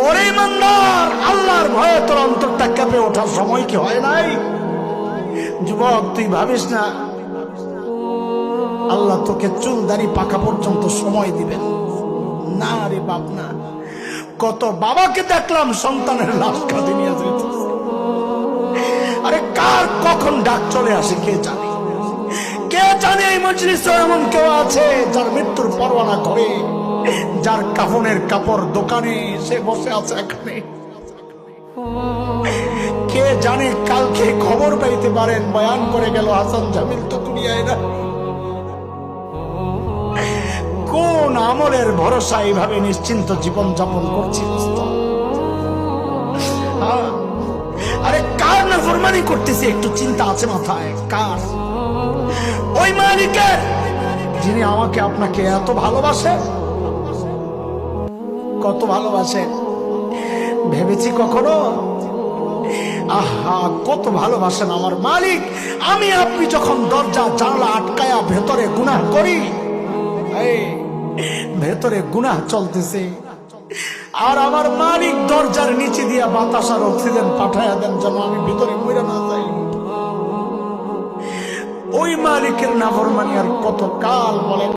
ওরে ইমানদার, আল্লাহর ভয়ে তোর অন্তরটা কেঁপে ওঠার সময় কি হয় নাই? যুবক, তুই ভাবিস না আল্লাহ তোকে চুল দাড়ি পাকা পর্যন্ত সময় দিবেন? না রে বাপ, না। কত বাবাকে দেখলাম সন্তানের লাশ কাঁধে নিয়ে যেতেছে। আরে কার কখন ডাক চলে আসে কে জানে? কে জানে এই মজলিসে এমন কেউ আছে যার মৃত্যুর পরোয়ানা করে, যার কাফনের কাপড় দোকানে সে বসে আছে এখানে। কে জানে কালকে খবর পাইতে পারেন বয়ান করে গেল হাসান জামিল তো দুনিয়ায় না। কোন আমলের ভরসা এইভাবে নিশ্চিন্ত জীবন যাপন করছি? আরে কার নাফরমানি করতেছি একটু চিন্তা আছে মাথায়? কার? ওই মালিকের যিনি আমাকে আপনাকে এত ভালোবাসে। কত ভালোবাসে ভেবেছি কখনো? আহা, কত ভালোবাসেন আমার মালিক। আমি আপনি যখন দরজা জানলা আটকায়া ভেতরে গুনাহ করি, ভেতরে গুনাহ চলতেছে, আর আমার মালিক দরজার নিচে দিয়া বাতাস আর অক্সিজেন পাঠাইয়া দেন যেন আমি ভিতরে মরে না যাই। ওই মালিকের নাফরমানি আর কত কাল বলেন?